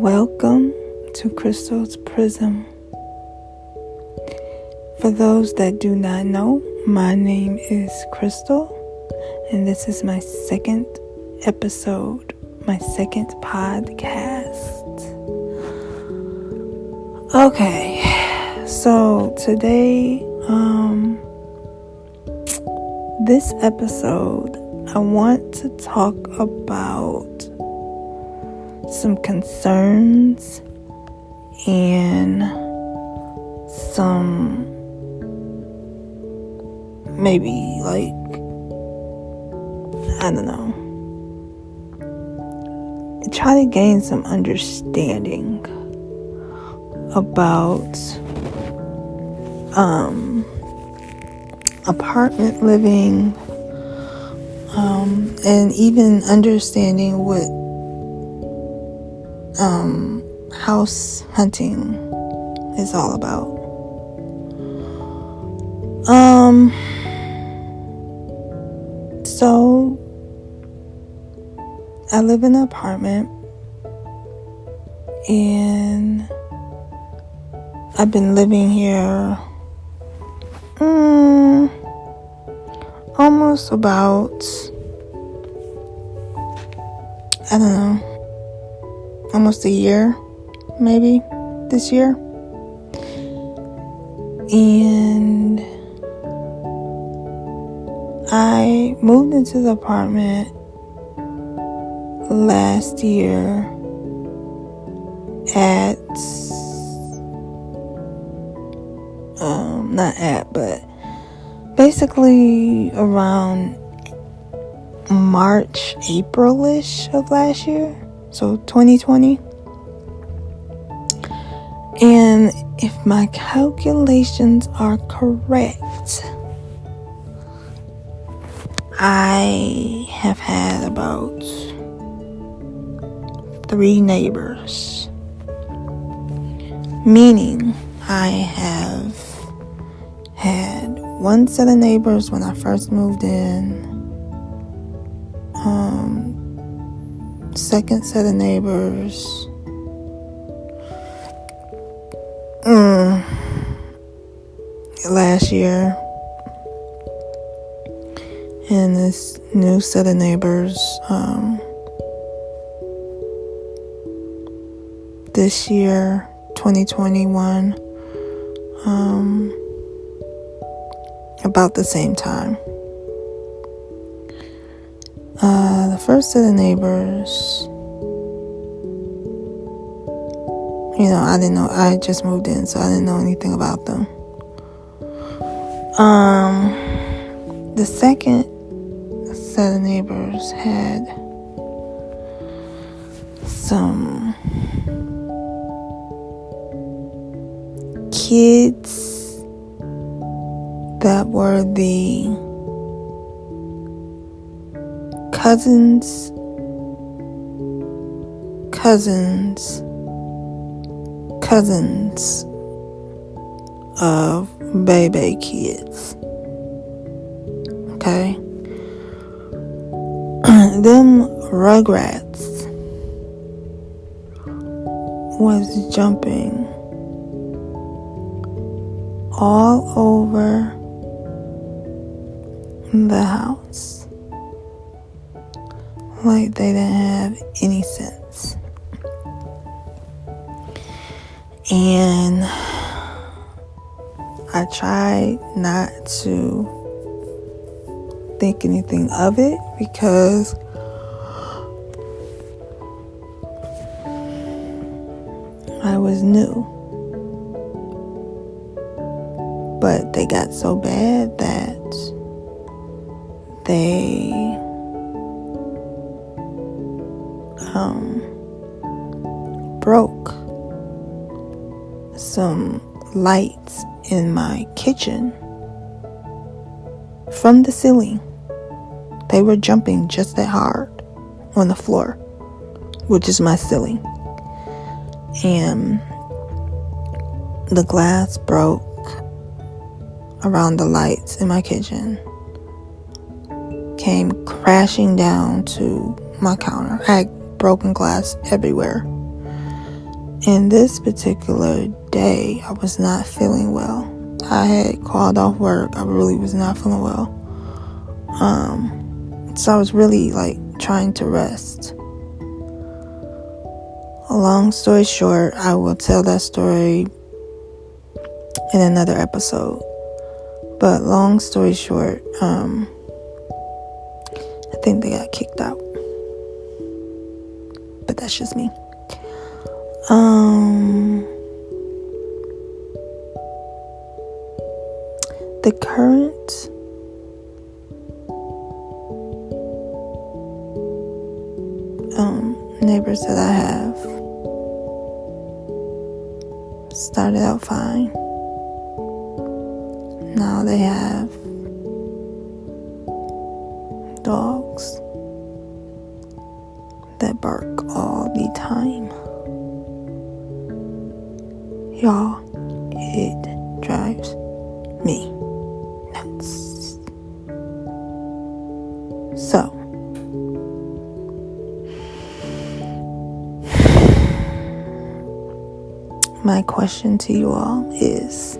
Welcome to Krystal's Prism. For those that do not know, my name is Krystal, and this is my second episode, my second podcast. Okay, so today, this episode, I want to talk about some concerns and some maybe try to gain some understanding about apartment living, and even understanding what house hunting is all about. So I live in an apartment, and I've been living here almost about, almost a year, maybe this year. And I moved into the apartment last year but basically around March, April-ish of last year, so 2020. And if my calculations are correct, I have had about 3 neighbors, meaning I have had one set of neighbors when I first moved in, second set of neighbors last year, and this new set of neighbors this year, 2021, about the same time. The first set of neighbors, I didn't know. I just moved in, so I didn't know anything about them. The second set of neighbors had some kids that were the cousins of baby kids. Okay? Them rugrats was jumping all over the house like they didn't have any sense. And I tried not to think anything of it because I was new. But they got so bad that they broke some lights in my kitchen from the ceiling. They were jumping just that hard on the floor, which is my ceiling. And the glass broke around the lights in my kitchen, came crashing down to my counter. I had broken glass everywhere. And this particular day, I was not feeling well. I had called off work. I really was not feeling well. So I was really trying to rest. A long story short, I will tell that story in another episode. But long story short, I think they got kicked out. But that's just me. The current neighbors that I have started out fine. Now they have dogs that bark all the time. Y'all, it drives me nuts. So, my question to you all is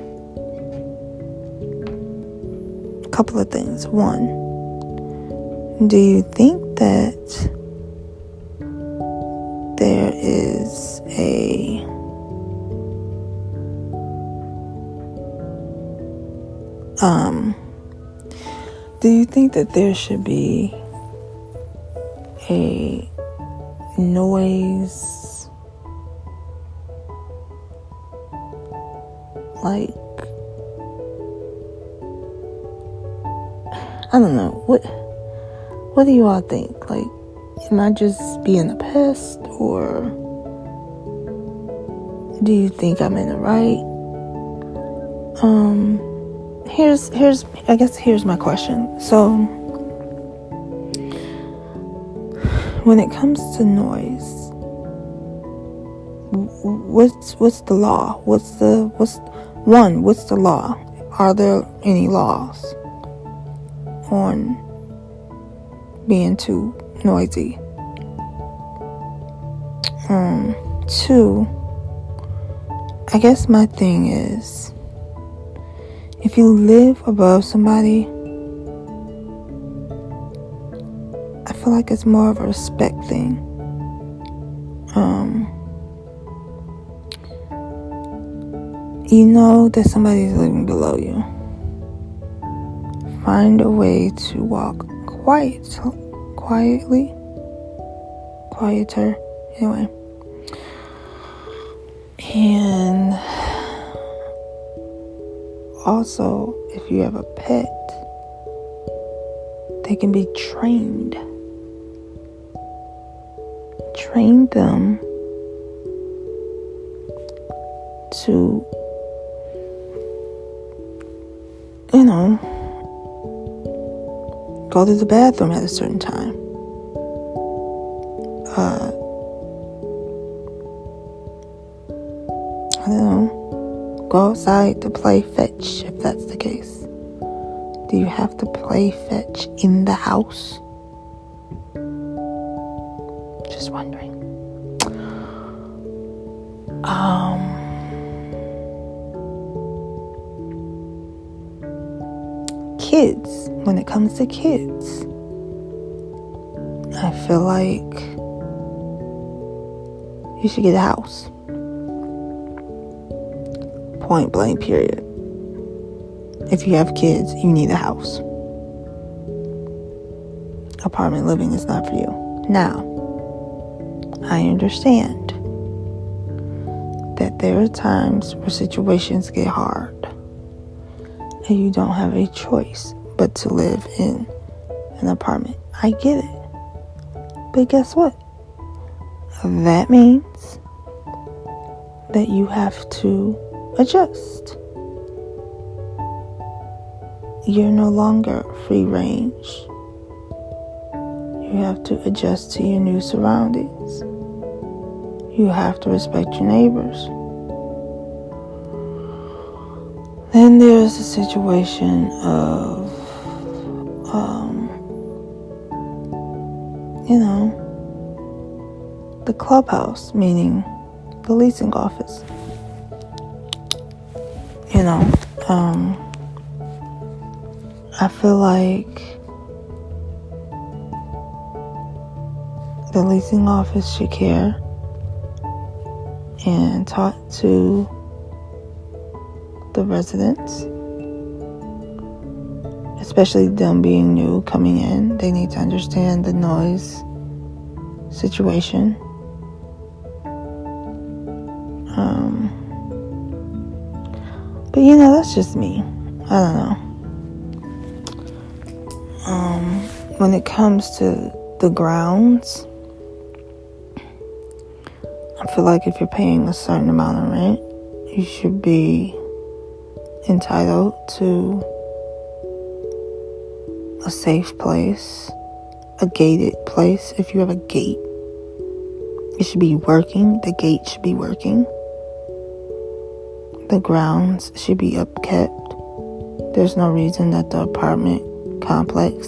a couple of things. One, do you think that there is do you think that there should be a noise, I don't know, what do you all think? Am I just being a pest, or do you think I'm in the right? Here's my question. So, when it comes to noise, what's the law? What's the law? Are there any laws on being too noisy? Two, I guess my thing is, if you live above somebody, I feel like it's more of a respect thing. You know that somebody's living below you. Find a way to walk quieter, anyway. And also, if you have a pet, they can be trained. Train them to, go to the bathroom at a certain time. I don't know. Go outside to play fetch, if that's the case. Do you have to play fetch in the house? Just wondering. Kids. When it comes to kids, I feel like you should get a house. Point blank, period. If you have kids, you need a house. Apartment living is not for you. Now, I understand that there are times where situations get hard and you don't have a choice but to live in an apartment. I get it. But guess what? That means that you have to adjust. You're no longer free range. You have to adjust to your new surroundings. You have to respect your neighbors. Then there's the situation of, the clubhouse, meaning the leasing office. You know, I feel like the leasing office should care and talk to the residents, especially them being new coming in. They need to understand the noise situation. But that's just me. I don't know. When it comes to the grounds, I feel like if you're paying a certain amount of rent, you should be entitled to a safe place, a gated place. If you have a gate, it should be working. The gate should be working. The grounds should be upkept. There's no reason that the apartment complex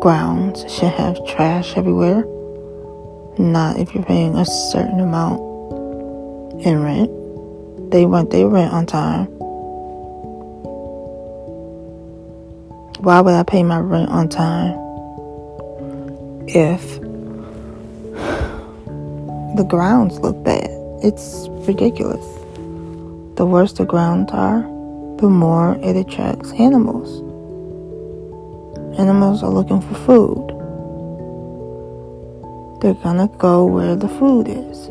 grounds should have trash everywhere. Not if you're paying a certain amount in rent. They want their rent on time. Why would I pay my rent on time if the grounds look bad? It's ridiculous. The worse the grounds are, the more it attracts animals. Animals are looking for food. They're gonna go where the food is.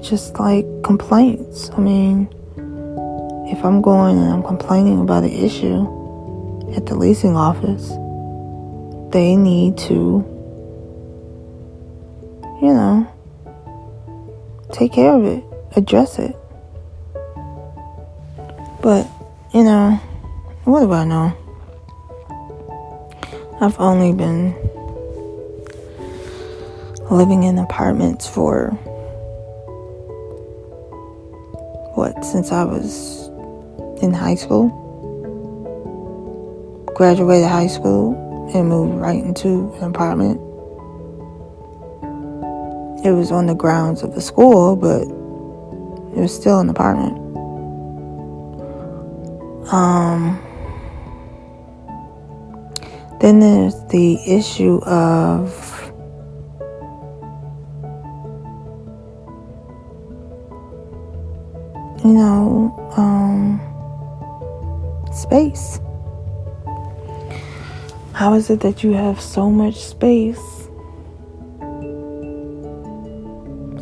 Just like complaints. I mean, if I'm going and I'm complaining about an issue at the leasing office, they need to, take care of it, address it. But, what do I know? I've only been living in apartments for since I was in high school. Graduated high school and moved right into an apartment. It was on the grounds of the school, but it was still an apartment. Then there's the issue of space. How is it that you have so much space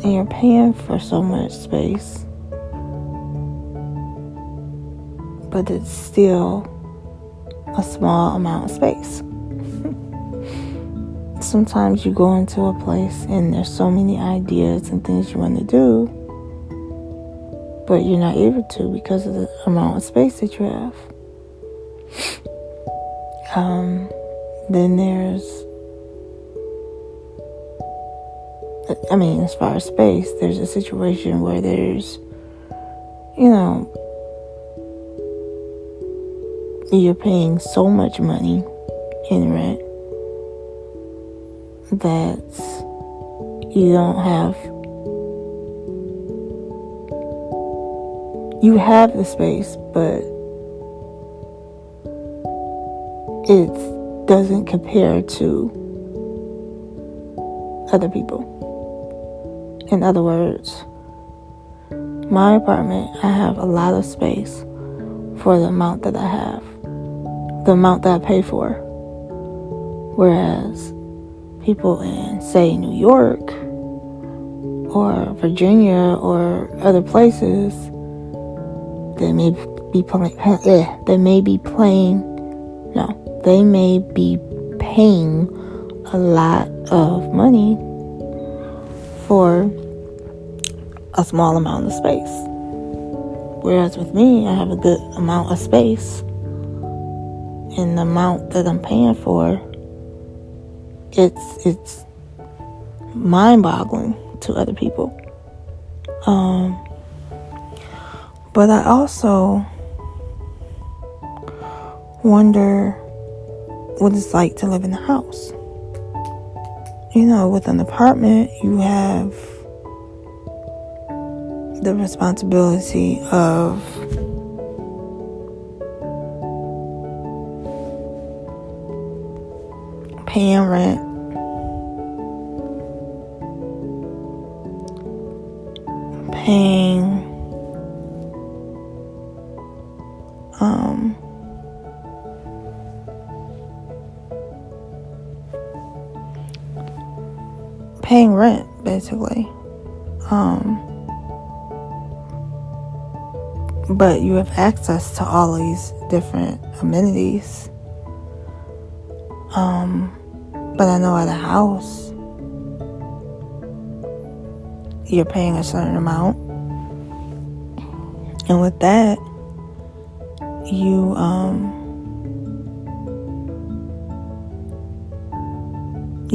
and you're paying for so much space, but it's still a small amount of space? Sometimes you go into a place and there's so many ideas and things you want to do, but you're not able to because of the amount of space that you have. Then there's, as far as space, there's a situation where there's, you're paying so much money in rent that you have the space, but it doesn't compare to other people. In other words, my apartment, I have a lot of space for the amount that I have, the amount that I pay for. Whereas people in, say, New York or Virginia or other places, they may be paying a lot of money for a small amount of space. Whereas with me, I have a good amount of space, and the amount that I'm paying for, it's mind-boggling to other people. But I also wonder what it's like to live in a house. with an apartment, you have the responsibility of paying rent, paying rent, basically. But you have access to all these different amenities. But I know at a house, you're paying a certain amount. And with that, you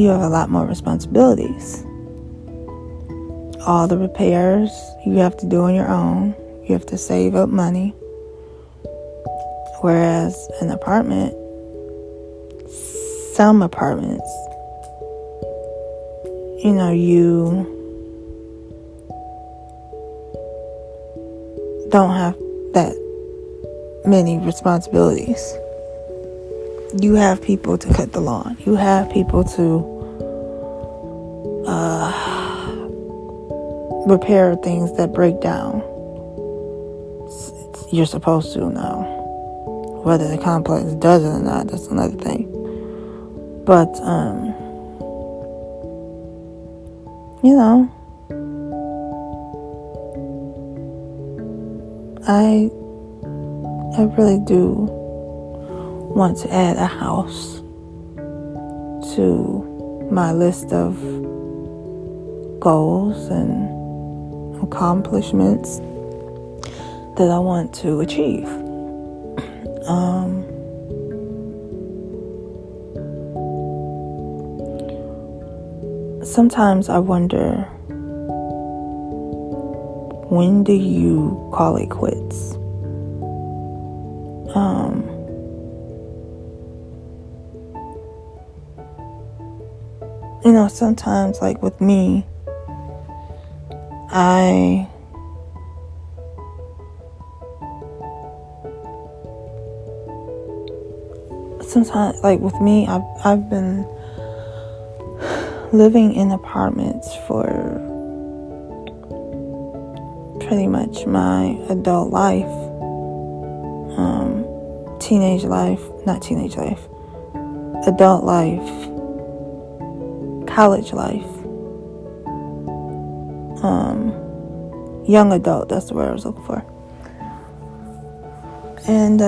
have a lot more responsibilities. All the repairs you have to do on your own. You have to save up money. Whereas an apartment, some apartments, you don't have that many responsibilities. You have people to cut the lawn. You have people to repair things that break down. You're supposed to now. Whether the complex does it or not, that's another thing. But, I really do want to add a house to my list of goals and accomplishments that I want to achieve. Sometimes I wonder, when do you call it quits? Sometimes, like with me, I've been living in apartments for pretty much my adult life, adult life, college life, young adult, that's the word I was looking for. And,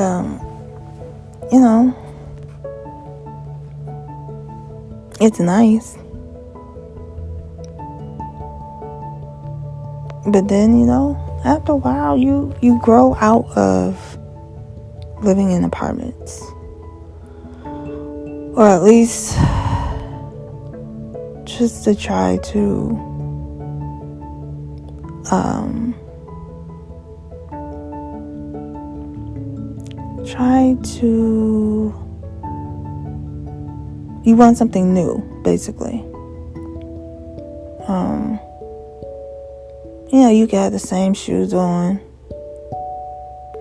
it's nice. But then, after a while, you grow out of living in apartments. Or at least just to try to you want something new, basically. You can have the same shoes on,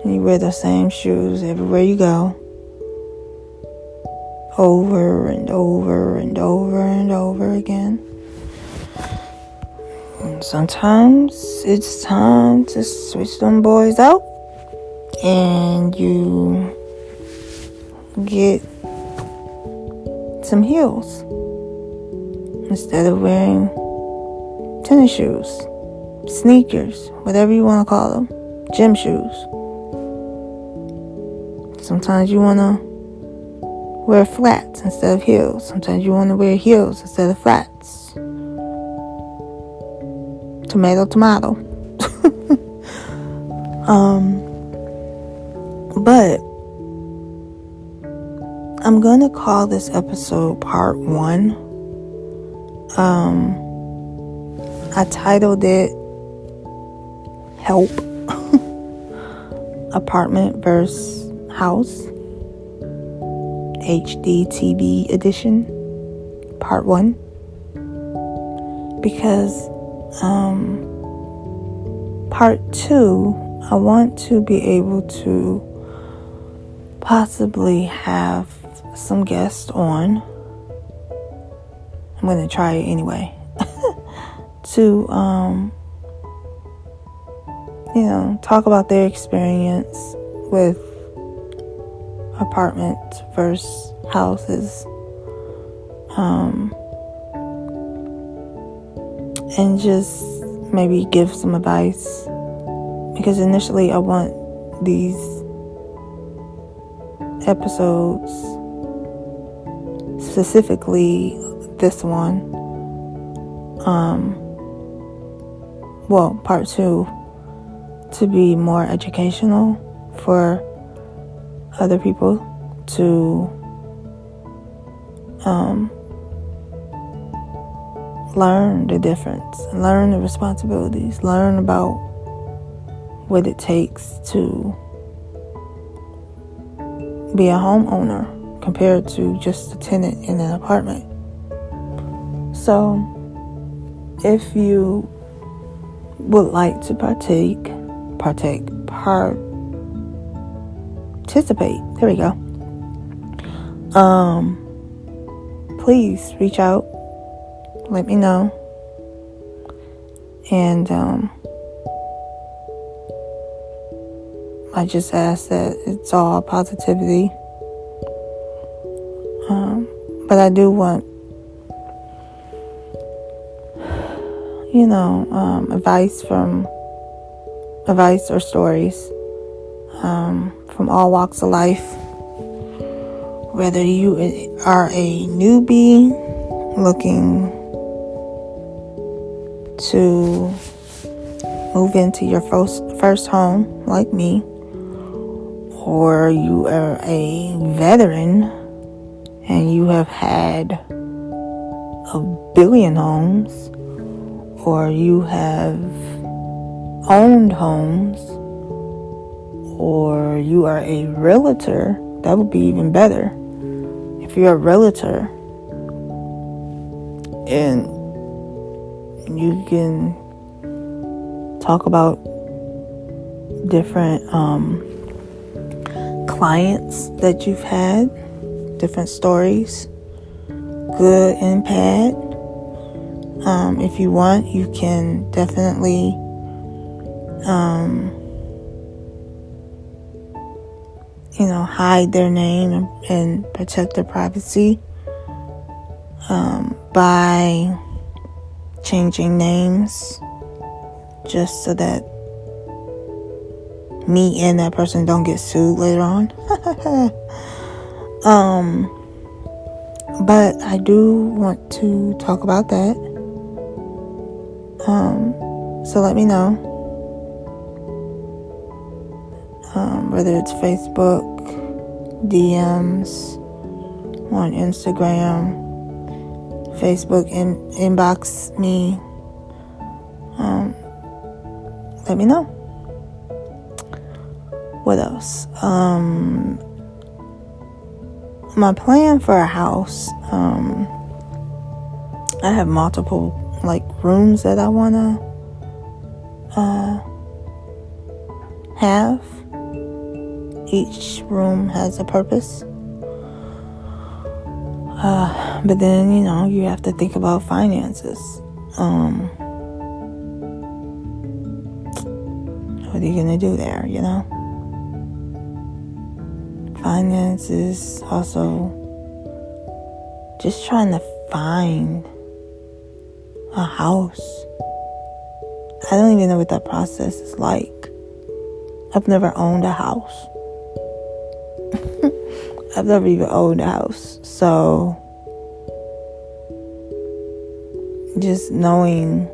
and you wear the same shoes everywhere you go, over and over and over and over again. And sometimes it's time to switch them boys out, and you get some heels instead of wearing tennis shoes, sneakers, whatever you want to call them, gym shoes. Sometimes you want to wear flats instead of heels. Sometimes you want to wear heels instead of flats. Tomato. But I'm going to call this episode part 1. I titled it Help. Apartment versus House. HGTV edition. Part 1. because part 2, I want to be able to possibly have some guests on. I'm going to try it anyway. To, talk about their experience with apartment versus houses. And just maybe give some advice. Because initially I want these episodes, specifically this one, part 2, to be more educational for other people to learn the difference, learn the responsibilities, learn about what it takes to be a homeowner compared to just a tenant in an apartment. So, if you would like to participate, there we go. Please reach out, let me know, and I just ask that it's all positivity. But I do want, advice or stories from all walks of life. Whether you are a newbie looking to move into your first home like me, or you are a veteran and you have had a billion homes, or you have owned homes, or you are a realtor. That would be even better. If you're a realtor and you can talk about different clients that you've had, different stories, good and bad. If you want, you can definitely hide their name and protect their privacy by changing names, just so that me and that person don't get sued later on. But I do want to talk about that. So let me know. Whether it's Facebook, DMs, on Instagram, Facebook, inbox me. Let me know. What else? My plan for a house. I have multiple rooms that I wanna have. Each room has a purpose. But then, you have to think about finances. What are you gonna do there, Finances, also just trying to find a house. I don't even know what that process is like. I've never owned a house. I've never even owned a house. So just knowing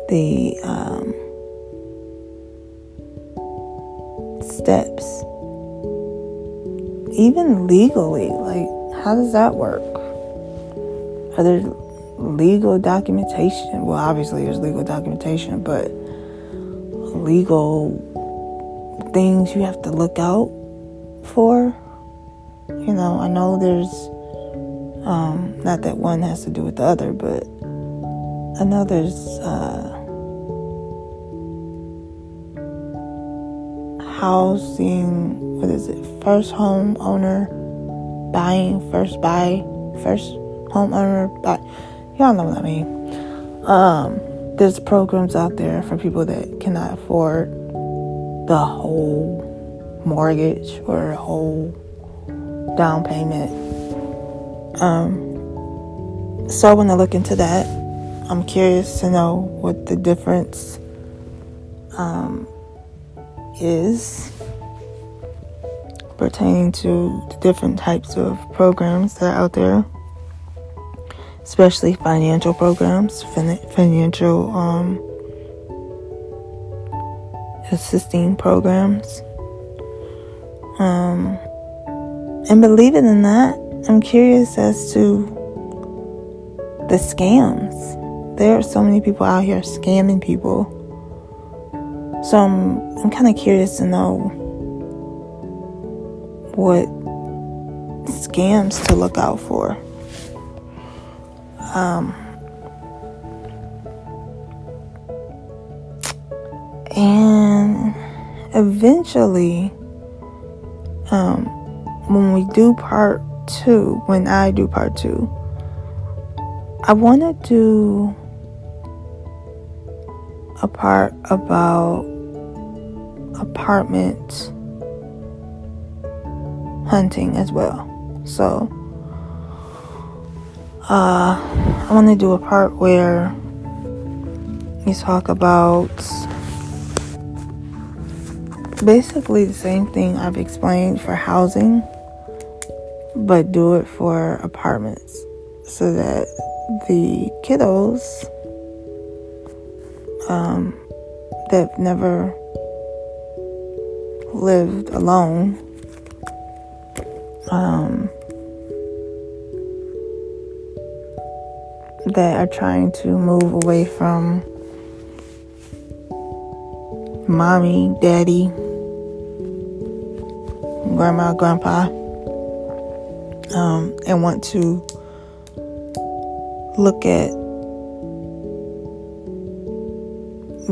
the steps, even legally, how does that work? Are there legal documentation? Well, obviously there's legal documentation, but legal things you have to look out for. I know there's not that one has to do with the other, but I know there's housing, what is it, first home owner buying, first home owner buy. Y'all know what I mean. There's programs out there for people that cannot afford the whole mortgage or a whole down payment. So I want to look into that. I'm curious to know what the difference is pertaining to the different types of programs that are out there, especially financial programs, financial assisting programs. And believe it or not, I'm curious as to the scams. There are so many people out here scamming people. So I'm kind of curious to know what scams to look out for. And eventually, when I do part 2, I want to do a part about apartment hunting as well. So I want to do a part where we talk about basically the same thing I've explained for housing, but do it for apartments, so that the kiddos that never lived alone that are trying to move away from mommy, daddy, grandma, grandpa, and want to look at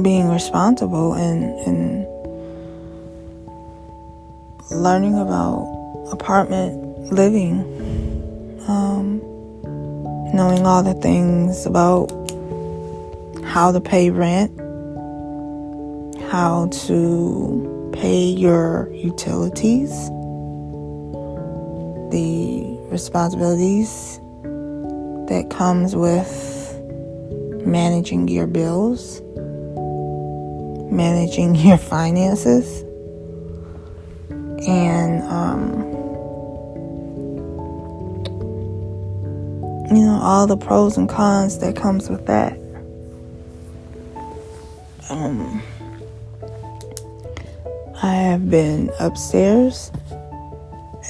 being responsible and learning about apartment living, knowing all the things about how to pay rent, how to pay your utilities, the responsibilities that comes with managing your bills, managing your finances, and all the pros and cons that comes with that. I have been upstairs,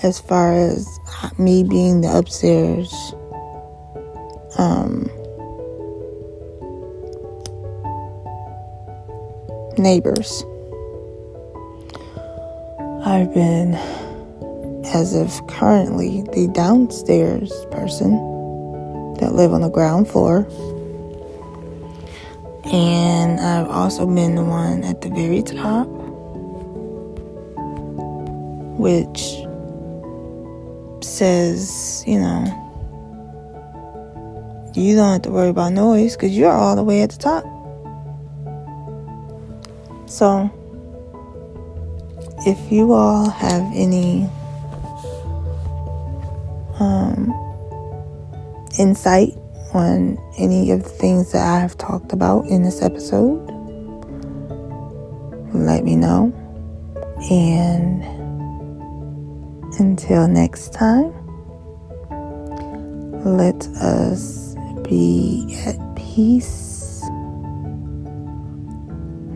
as far as me being the upstairs neighbors. I've been, as of currently, the downstairs person that live on the ground floor. And I've also been the one at the very top, which says, you don't have to worry about noise because you're all the way at the top. So, if you all have any insight on any of the things that I have talked about in this episode, let me know. And until next time, let us be at peace.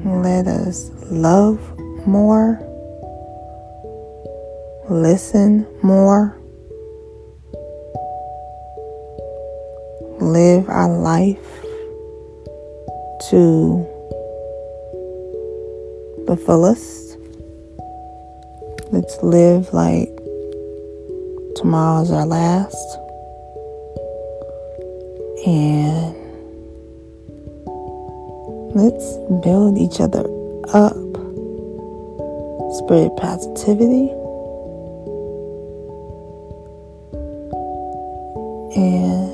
Let us love more, listen more, live our life to the fullest. Let's live like tomorrow's our last. And Let's build each other up. Spread positivity. And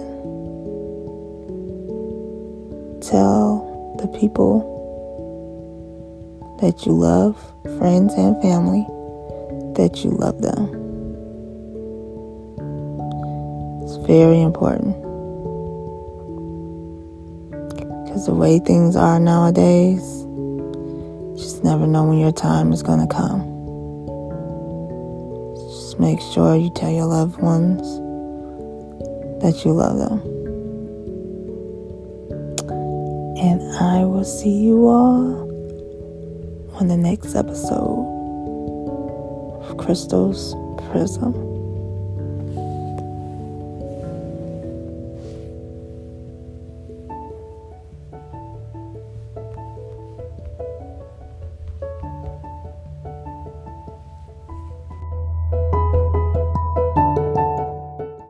tell the people that you love, friends and family, that you love them. It's very important. Because the way things are nowadays, you just never know when your time is going to come. Just make sure you tell your loved ones that you love them. And I will see you all on the next episode of Krystal's Prism.